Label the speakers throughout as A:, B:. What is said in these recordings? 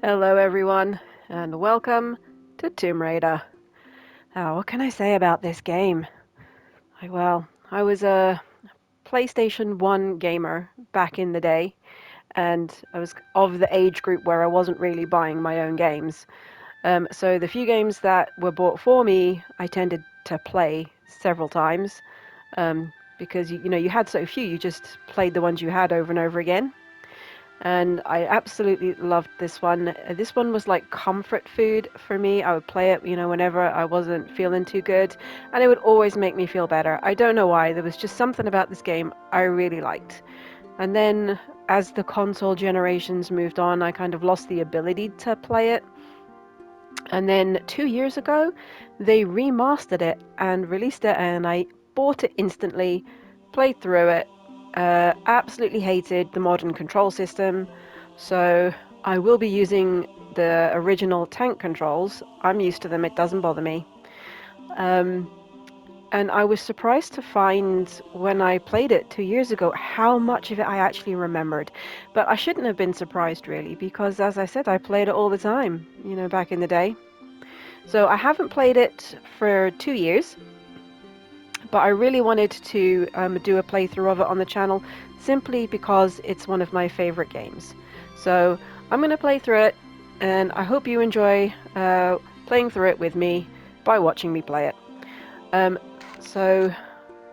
A: Hello everyone, and welcome to Tomb Raider. What can I say about this game? I was a PlayStation 1 gamer back in the day, and I was of the age group where I wasn't really buying my own games. So the few games that were bought for me, I tended to play several times, because you had so few, you just played the ones you had over and over again. And I absolutely loved this one. This one was like comfort food for me. I would play it, whenever I wasn't feeling too good, and it would always make me feel better. I don't know why. There was just something about this game I really liked. And then as the console generations moved on, I kind of lost the ability to play it. And then 2 years ago, they remastered it and released it, and I bought it instantly, played through it, absolutely hated the modern control system, so I will be using the original tank controls. I'm used to them, it doesn't bother me. Um, and I was surprised to find when I played it 2 years ago how much of it I actually remembered. But I shouldn't have been surprised really, because as I said, I played it all the time, back in the day. So I haven't played it for 2 years, but I really wanted to do a playthrough of it on the channel simply because it's one of my favorite games. So I'm going to play through it, and I hope you enjoy playing through it with me by watching me play it. So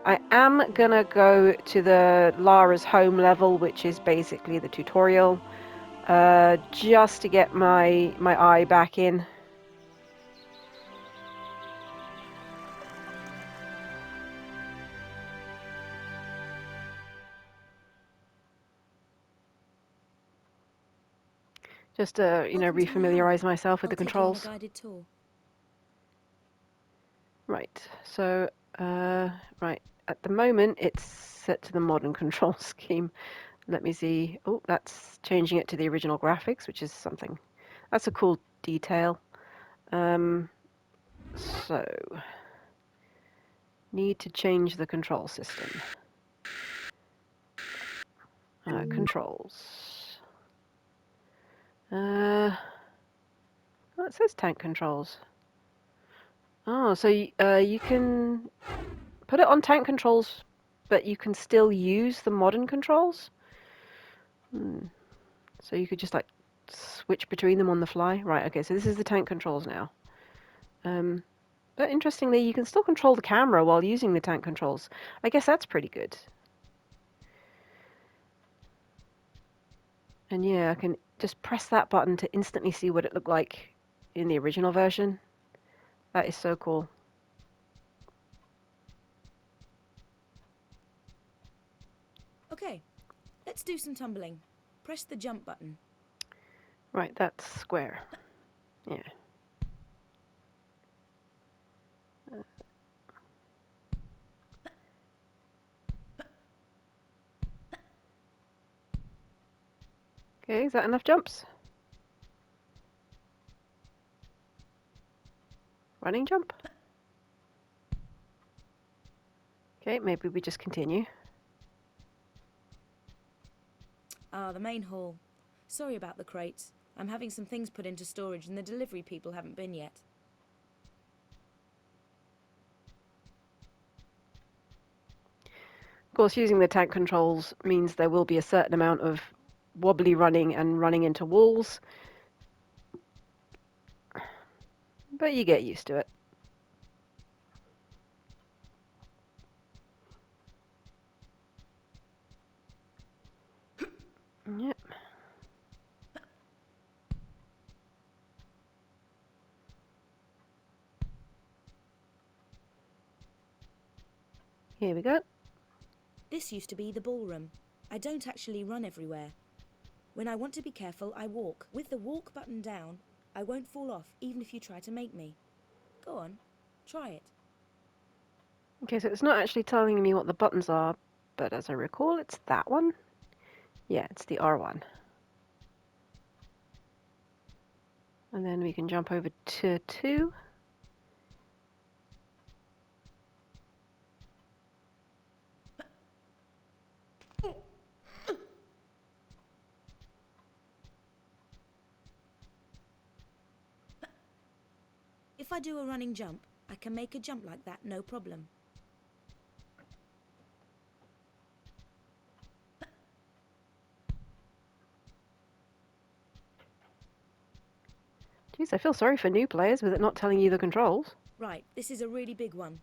A: I am going to go to the Lara's home level, which is basically the tutorial, just to get my eye back in. Just to, refamiliarize myself with the controls.
B: A guided tour.
A: Right, so, right, at the moment it's set to the modern control scheme. Let me see. Oh, that's changing it to the original graphics, which is something. That's a cool detail. So, need to change the control system. Controls. Oh, it says tank controls. Oh, so you can put it on tank controls, but you can still use the modern controls? So you could just like switch between them on the fly? Right, okay, so this is the tank controls now. But interestingly, you can still control the camera while using the tank controls. I guess that's pretty good. And yeah, I can just press that button to instantly see what it looked like in the original version. That is so cool.
B: Okay, let's do some tumbling. Press the jump button.
A: Right, that's square. Yeah. Okay, is that enough jumps? Running jump? Okay, maybe we just continue.
B: Ah, the main hall. Sorry about the crates. I'm having some things put into storage and the delivery people haven't been yet.
A: Of course, using the tank controls means there will be a certain amount of wobbly running and running into walls, but you get used to it. Yep. Here we go.
B: This used to be the ballroom. I don't actually run everywhere. When I want to be careful, I walk. With the walk button down, I won't fall off even if you try to make me. Go on, try it.
A: Okay, so it's not actually telling me what the buttons are, but as I recall, it's that one. Yeah, it's the R1. And then we can jump over to 2.
B: If I do a running jump, I can make a jump like that, no problem.
A: Jeez, I feel sorry for new players with it not telling you the controls.
B: Right, this is a really big one.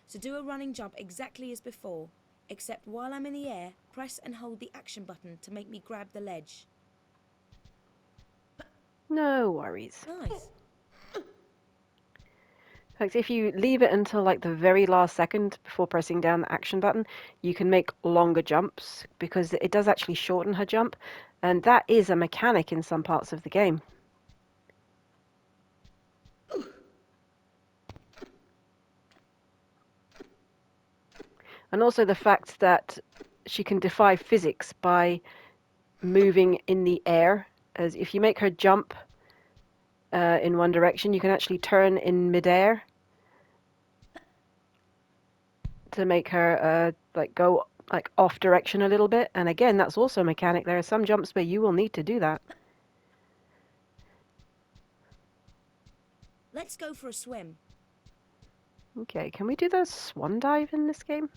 B: So do a running jump exactly as before, except while I'm in the air, press and hold the action button to make me grab the ledge.
A: No worries.
B: Nice.
A: In fact, if you leave it until like the very last second before pressing down the action button, you can make longer jumps because it does actually shorten her jump, and that is a mechanic in some parts of the game. And also the fact that she can defy physics by moving in the air. As if you make her jump in one direction, you can actually turn in midair to make her like go like off direction a little bit. And again, that's also a mechanic. There are some jumps where you will need to do that.
B: Let's go for a swim.
A: Okay, can we do the swan dive in this game?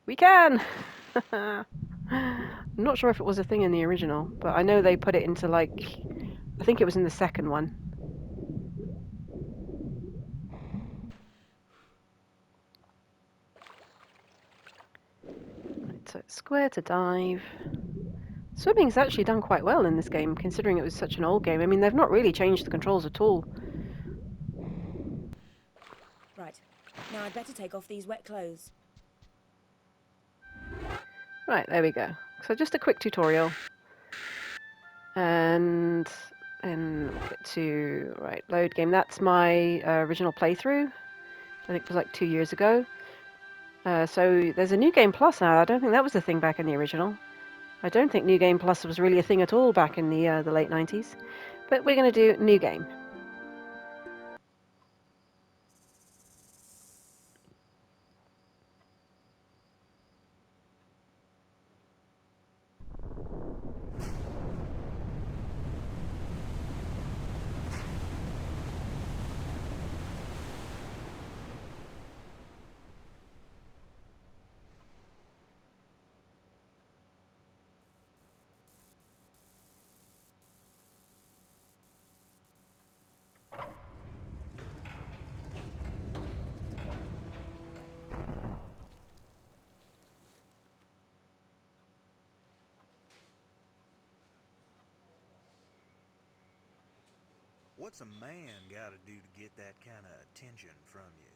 A: We can! I'm not sure if it was a thing in the original, but I know they put it into like, I think it was in the second one. Right, so square to dive. Swimming's actually done quite well in this game, considering it was such an old game. I mean, they've not really changed the controls at all.
B: Right, now I'd better take off these wet clothes.
A: Right, there we go. So just a quick tutorial. And then we'll get to, right, load game. That's my original playthrough. I think it was like 2 years ago. So there's a New Game Plus now. I don't think that was the thing back in the original. I don't think New Game Plus was really a thing at all back in the late 90s. But we're going to do New Game.
C: What's a man gotta do to get that kind of attention from you?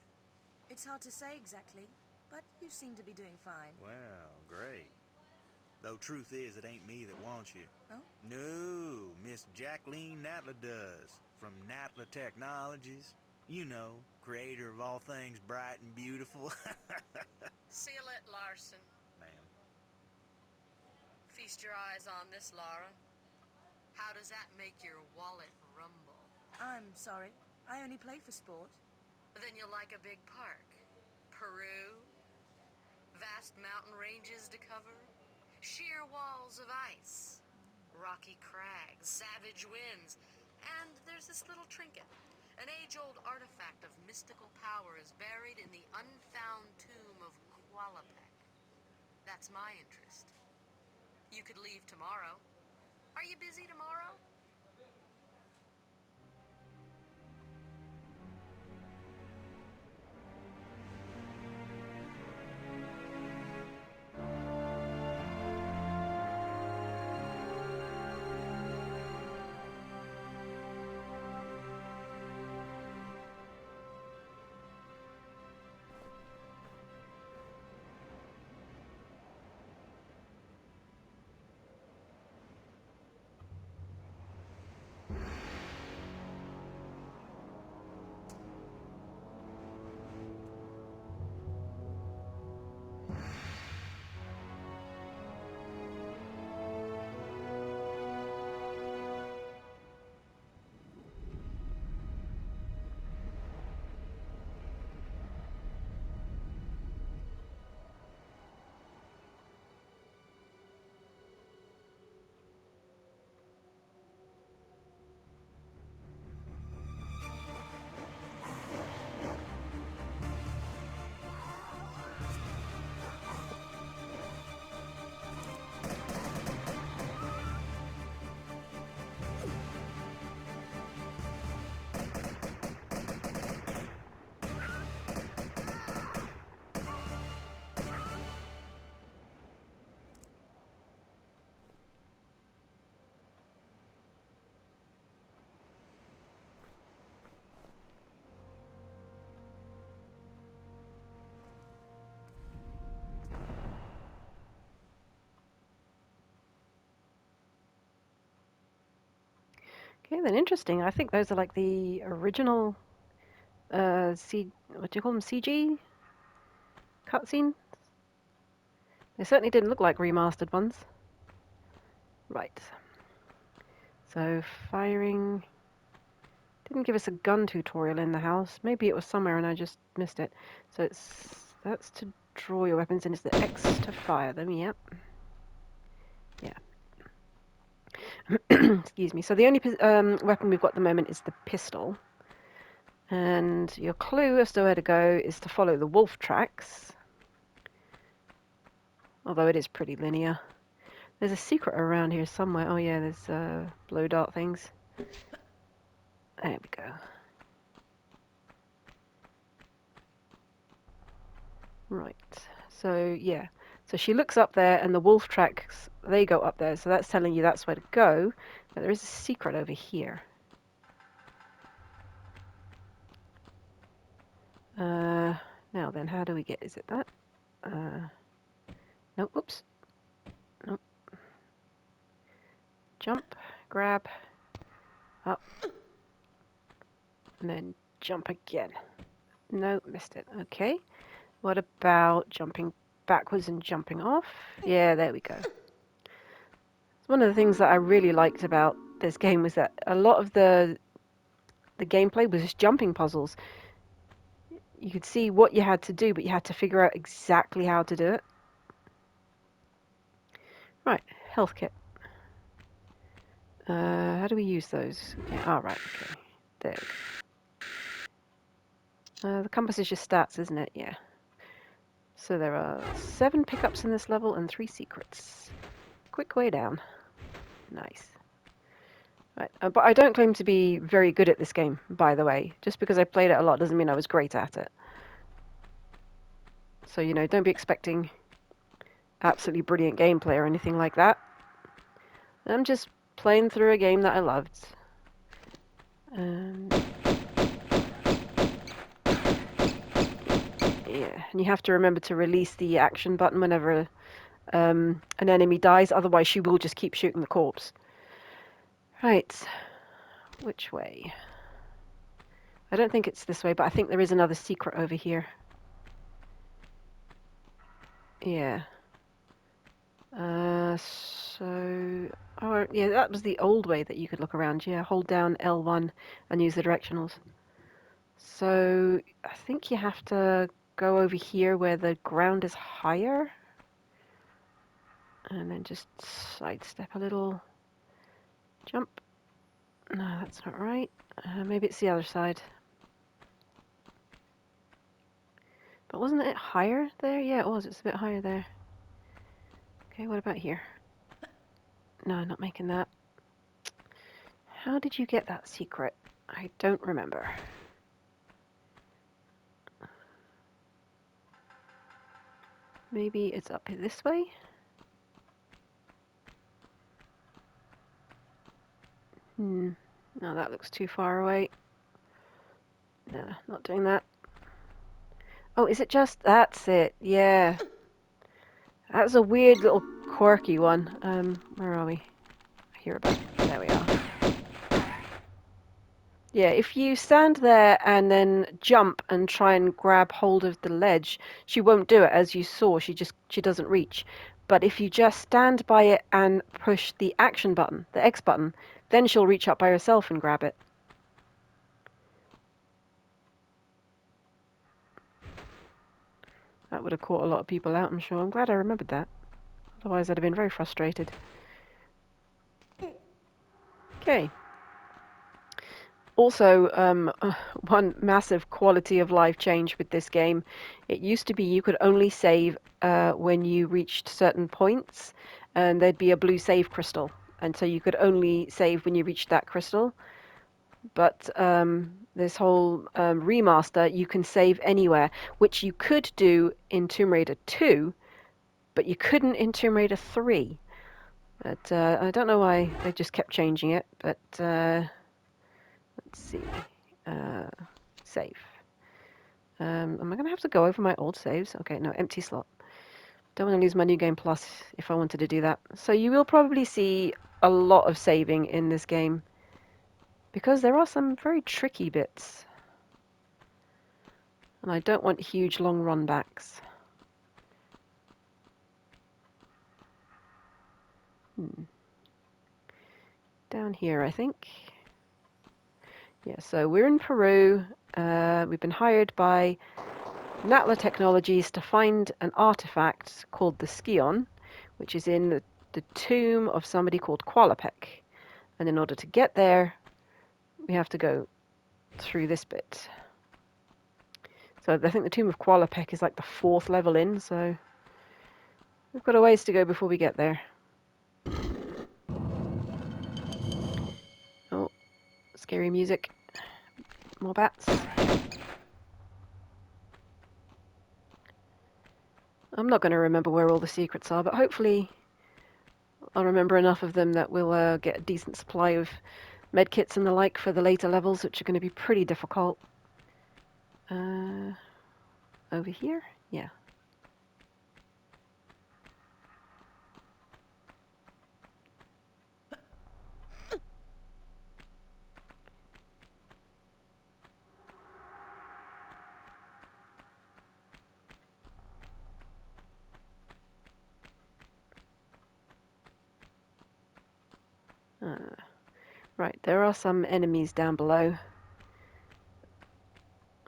B: It's hard to say exactly, but you seem to be doing fine.
C: Well, great. Though truth is, it ain't me that wants you.
B: Oh?
C: No, Miss Jacqueline Natla does. From Natla Technologies. You know, creator of all things bright and beautiful.
D: Seal it, Larson.
C: Ma'am.
D: Feast your eyes on this, Laura. How does that make your wallet rumble?
B: I'm sorry. I only play for sport.
D: Then you'll like a big park. Peru, vast mountain ranges to cover, sheer walls of ice, rocky crags, savage winds, and there's this little trinket. An age-old artifact of mystical power is buried in the unfound tomb of Qualapec. That's my interest. You could leave tomorrow. Are you busy tomorrow?
A: Okay, then interesting. I think those are like the original what do you call them? CG cutscene? They certainly didn't look like remastered ones. Right. So firing didn't give us a gun tutorial in the house. Maybe it was somewhere and I just missed it. So that's to draw your weapons and it's the X to fire them. Yep. Yeah. Excuse me. So the only weapon we've got at the moment is the pistol. And your clue as to where to go is to follow the wolf tracks. Although it is pretty linear. There's a secret around here somewhere. Oh yeah, there's blow dart things. There we go. Right. So yeah. So she looks up there and the wolf tracks, they go up there. So that's telling you that's where to go. But there is a secret over here. Now then, how do we get, is it that? No, oops. Nope. Jump, grab, up, and then jump again. No, missed it. Okay. What about jumping backwards and jumping off? Yeah, there we go. One of the things that I really liked about this game was that a lot of the gameplay was just jumping puzzles. You could see what you had to do, but you had to figure out exactly how to do it. Right, health kit. How do we use those? Yeah, oh, right, okay. There we go. The compass is just stats, isn't it? Yeah. So there are 7 pickups in this level and 3 secrets. Quick way down. Nice. Right, but I don't claim to be very good at this game, by the way. Just because I played it a lot doesn't mean I was great at it. So, you know, don't be expecting absolutely brilliant gameplay or anything like that. I'm just playing through a game that I loved. And yeah, and you have to remember to release the action button whenever an enemy dies, otherwise she will just keep shooting the corpse. Right, which way? I don't think it's this way, but I think there is another secret over here. Yeah. Oh, yeah, that was the old way that you could look around. Yeah, hold down L1 and use the directionals. So I think you have to go over here where the ground is higher. And then just sidestep a little. Jump. No, that's not right. Maybe it's the other side. But wasn't it higher there? Yeah, it was. It's a bit higher there. Okay, what about here? No, not making that. How did you get that secret? I don't remember. Maybe it's up this way? No, that looks too far away. No, not doing that. Oh, is it just... That's it. Yeah. That was a weird little quirky one. Where are we? I hear about it. There we are. Yeah, if you stand there and then jump and try and grab hold of the ledge, she won't do it, as you saw. She doesn't reach. But if you just stand by it and push the action button, the X button, then she'll reach up by herself and grab it. That would have caught a lot of people out, I'm sure. I'm glad I remembered that. Otherwise, I'd have been very frustrated. Okay. Also, one massive quality of life change with this game. It used to be you could only save when you reached certain points, and there'd be a blue save crystal. And so you could only save when you reached that crystal. But this whole remaster, you can save anywhere, which you could do in Tomb Raider 2, but you couldn't in Tomb Raider 3. But I don't know why they just kept changing it, but let's see. Save. Am I going to have to go over my old saves? Okay, no, empty slot. Don't want to lose my New Game Plus if I wanted to do that. So you will probably see a lot of saving in this game. because there are some very tricky bits, and I don't want huge long run backs. Down here, I think. Yeah, so we're in Peru. We've been hired by Natla Technologies to find an artifact called the Skion, which is in the tomb of somebody called Qualopec. And in order to get there, we have to go through this bit. So I think the tomb of Qualopec is like the 4th level in, so we've got a ways to go before we get there. Oh, scary music. More bats. I'm not going to remember where all the secrets are, but hopefully I'll remember enough of them that we'll get a decent supply of medkits and the like for the later levels, which are going to be pretty difficult. Over here? Yeah. Right, there are some enemies down below.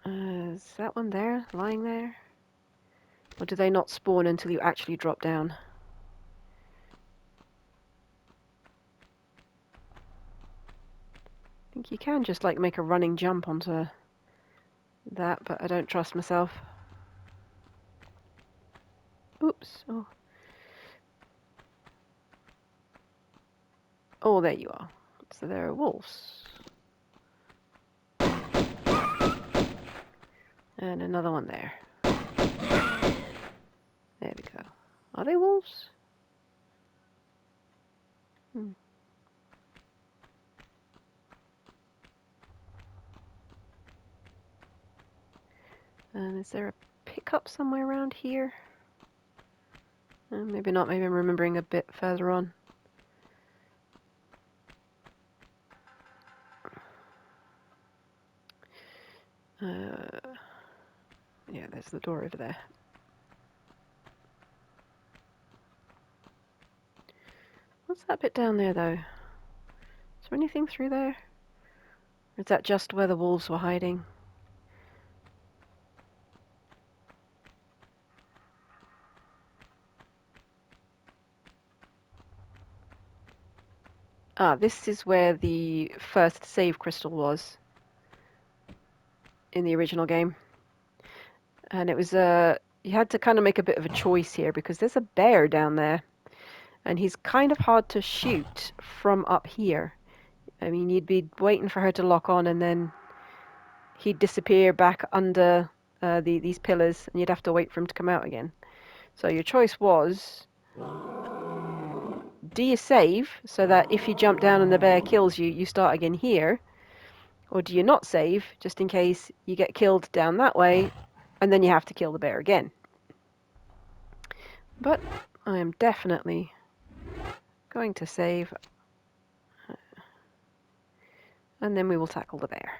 A: Is that one there, lying there? Or do they not spawn until you actually drop down? I think you can just like make a running jump onto that, but I don't trust myself. Oops. Oh. Oh, there you are. So there are wolves. And another one there. There we go. Are they wolves? And is there a pickup somewhere around here? Maybe not. Maybe I'm remembering a bit further on. Yeah, there's the door over there. What's that bit down there, though? Is there anything through there? Or is that just where the wolves were hiding? Ah, this is where the first save crystal was in the original game. And it was you had to kind of make a bit of a choice here because there's a bear down there. And he's kind of hard to shoot from up here. I mean, you'd be waiting for her to lock on and then he'd disappear back under these pillars and you'd have to wait for him to come out again. So your choice was, do you save so that if you jump down and the bear kills you, you start again here? Or do you not save just in case you get killed down that way and then you have to kill the bear again? But I am definitely going to save and then we will tackle the bear.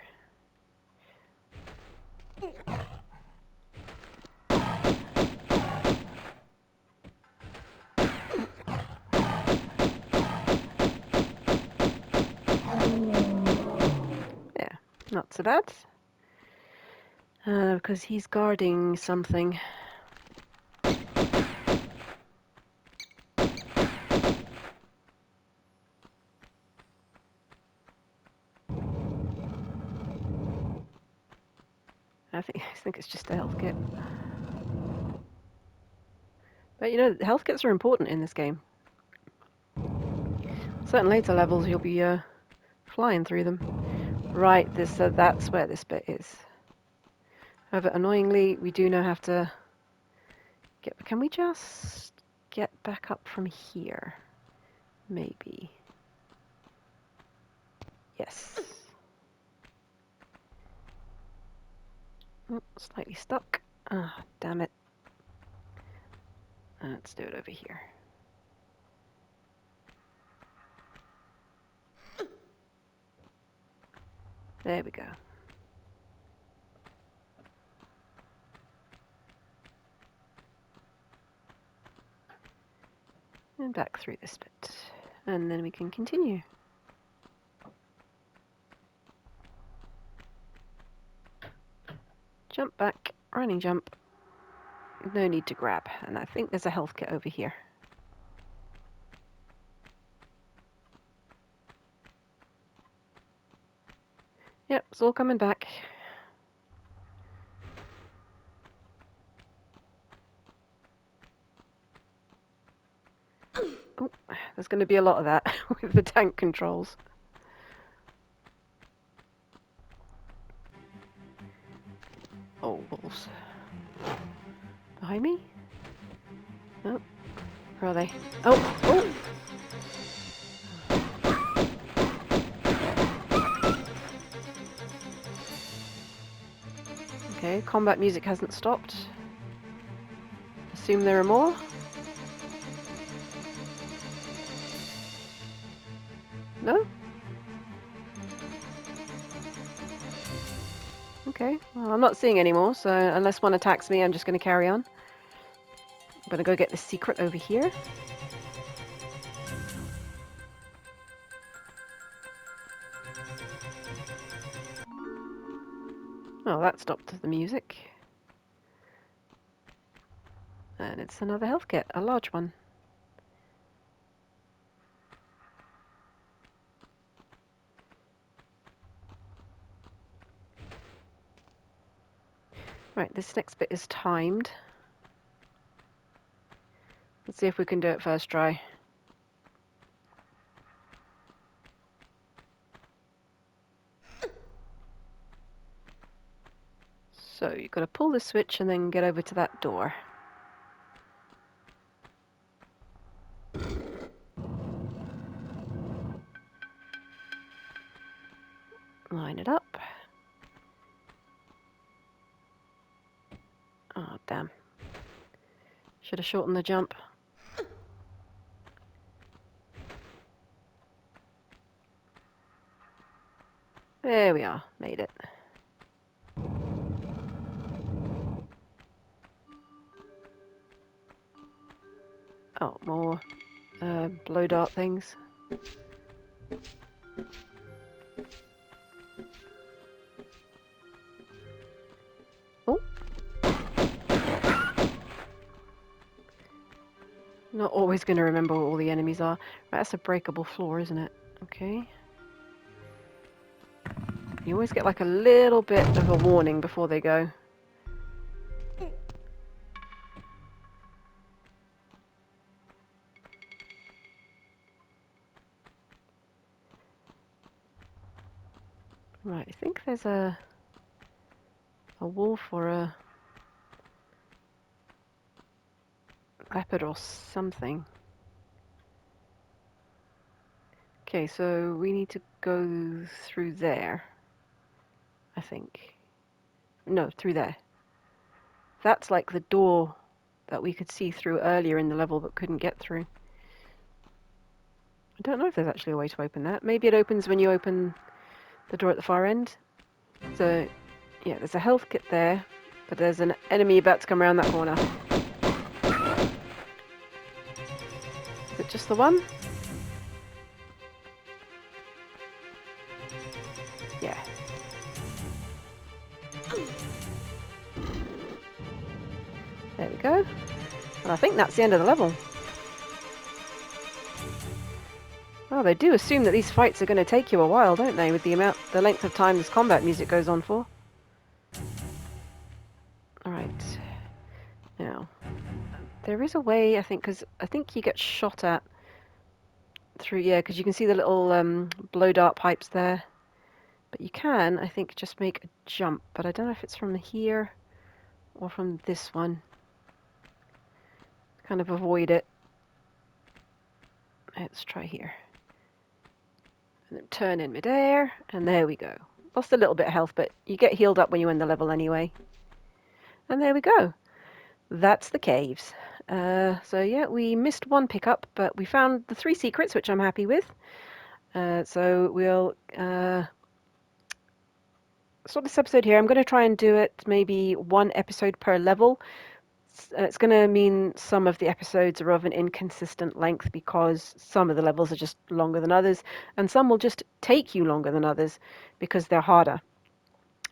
A: Yeah, not so bad. Because he's guarding something. I think it's just a health kit. But you know, health kits are important in this game. Certain later levels, you'll be flying through them. Right, that's where this bit is. However, annoyingly, we do now have to get. Can we just get back up from here? Maybe. Yes. Oh, slightly stuck. Ah, damn it. Let's do it over here. There we go. And back through this bit. And then we can continue. Jump back, running jump. No need to grab. And I think there's a health kit over here. Yep, it's all coming back. Oh, there's going to be a lot of that with the tank controls. Oh, wolves. Behind me? Oh, where are they? Oh, oh! Okay, combat music hasn't stopped. Assume there are more? No? Okay, well, I'm not seeing any more, so unless one attacks me, I'm just going to carry on. I'm going to go get the secret over here. Oh, that stopped the music. And it's another health kit, a large one. Right, this next bit is timed. Let's see if we can do it first try. So you've got to pull the switch and then get over to that door. Line it up. Oh, damn. Should have shortened the jump. There we are, made it. Oh, more blow dart things. Oh. Not always going to remember what all the enemies are. Right, that's a breakable floor, isn't it? Okay. You always get like a little bit of a warning before they go. Right, I think there's a wolf or a leopard or something. Okay, so we need to go through there, I think. No, through there. That's like the door that we could see through earlier in the level but couldn't get through. I don't know if there's actually a way to open that. Maybe it opens when you open the door at the far end. So, yeah, there's a health kit there, but there's an enemy about to come around that corner. Is it just the one? Yeah. There we go. And I think that's the end of the level. Well, they do assume that these fights are going to take you a while, don't they, with the length of time this combat music goes on for. Alright. Now, there is a way, I think, because I think you get shot at through, yeah, because you can see the little blow dart pipes there. But you can, I think, just make a jump, but I don't know if it's from here or from this one. Kind of avoid it. Let's try here. And then turn in midair, and there we go. Lost a little bit of health, but you get healed up when you end the level anyway. And there we go. That's the caves. So yeah, we missed one pickup, but we found the 3 secrets, which I'm happy with. So we'll stop this episode here. I'm going to try and do it maybe one episode per level. It's going to mean some of the episodes are of an inconsistent length because some of the levels are just longer than others, and some will just take you longer than others because they're harder.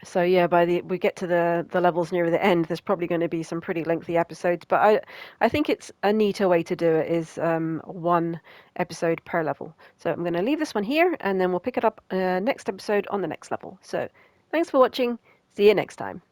A: So yeah, by the we get to the levels near the end, there's probably going to be some pretty lengthy episodes. But I think it's a neater way to do it is one episode per level. So I'm going to leave this one here, and then we'll pick it up next episode on the next level. So thanks for watching. See you next time.